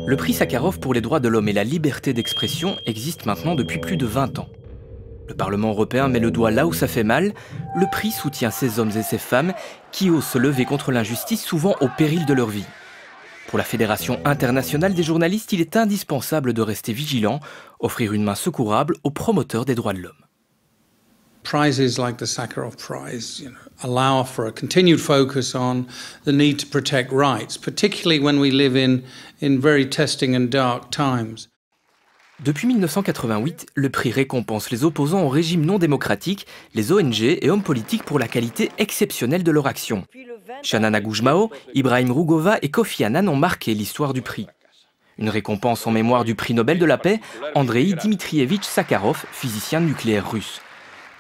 Le prix Sakharov pour les droits de l'homme et la liberté d'expression existe maintenant depuis plus de 20 ans. Le Parlement européen met le doigt là où ça fait mal. Le prix soutient ces hommes et ces femmes qui osent se lever contre l'injustice, souvent au péril de leur vie. Pour la Fédération internationale des journalistes, il est indispensable de rester vigilant, offrir une main secourable aux promoteurs des droits de l'homme. Prizes like the Sakharov Prize, allow for a continued focus on the need to protect rights, particularly when we live in very testing and dark times. Depuis 1988, le prix récompense les opposants au régime non démocratique, les ONG et hommes politiques pour la qualité exceptionnelle de leur action. Shanana Gujmao, Ibrahim Rugova et Kofi Annan ont marqué l'histoire du prix. Une récompense en mémoire du prix Nobel de la paix, Andrei Dmitrievitch Sakharov, physicien nucléaire russe.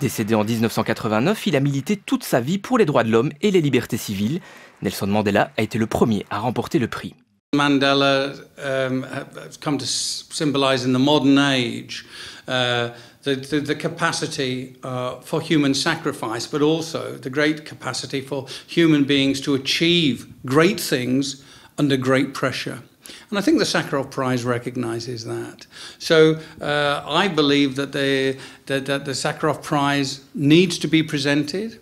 Décédé en 1989, il a milité toute sa vie pour les droits de l'homme et les libertés civiles. Nelson Mandela a été le premier à remporter le prix. Mandela has come to symbolize in the modern age the capacity for human sacrifice, but also the great capacity for human beings to achieve great things under great pressure. And I think the Sakharov Prize recognises that. So I believe that the Sakharov Prize needs to be presented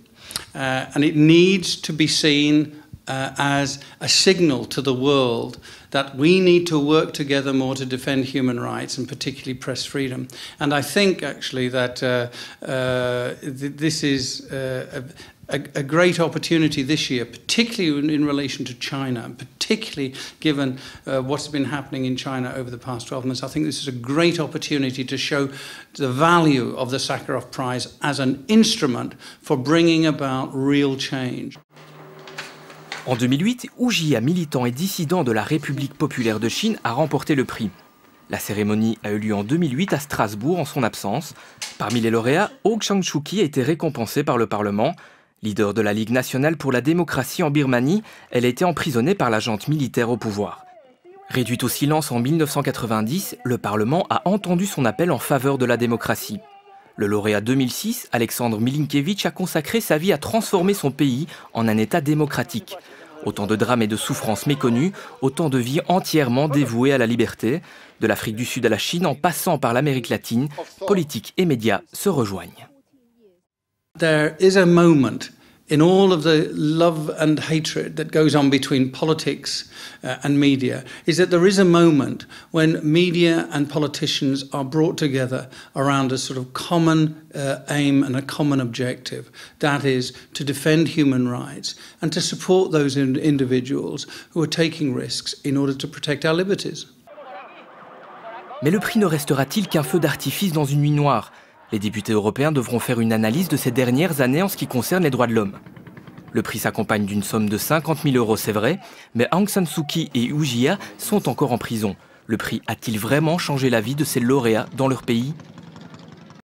and it needs to be seen as a signal to the world that we need to work together more to defend human rights and particularly press freedom. And I think actually that this is a great opportunity this year, particularly in relation to China, and particularly given what's been happening in China over the past 12 months. I think this is a great opportunity to show the value of the Sakharov Prize as an instrument for bringing about real change. En 2008, Hu Jia, militant et dissident de la République populaire de Chine, a remporté le prix. La cérémonie a eu lieu en 2008 à Strasbourg en son absence. Parmi les lauréats, Aung San Suu Kyi a été récompensée par le Parlement. Leader de la Ligue nationale pour la démocratie en Birmanie, elle a été emprisonnée par la junte militaire au pouvoir. Réduite au silence en 1990, le Parlement a entendu son appel en faveur de la démocratie. Le lauréat 2006, Alexandre Milinkevitch, a consacré sa vie à transformer son pays en un État démocratique. Autant de drames et de souffrances méconnues, autant de vies entièrement dévouées à la liberté. De l'Afrique du Sud à la Chine, en passant par l'Amérique latine, politique et médias se rejoignent. There is a moment in all of the love and hatred that goes on between politics and media, is that there is a moment when media and politicians are brought together around a sort of common aim and a common objective. That is to defend human rights and to support those individuals who are taking risks in order to protect our liberties. Mais le prix ne restera-t-il qu'un feu d'artifice dans une nuit noire ? Les députés européens devront faire une analyse de ces dernières années en ce qui concerne les droits de l'homme. Le prix s'accompagne d'une somme de 50 000 €, c'est vrai, mais Aung San Suu Kyi et Hu Jia sont encore en prison. Le prix a-t-il vraiment changé la vie de ces lauréats dans leur pays ?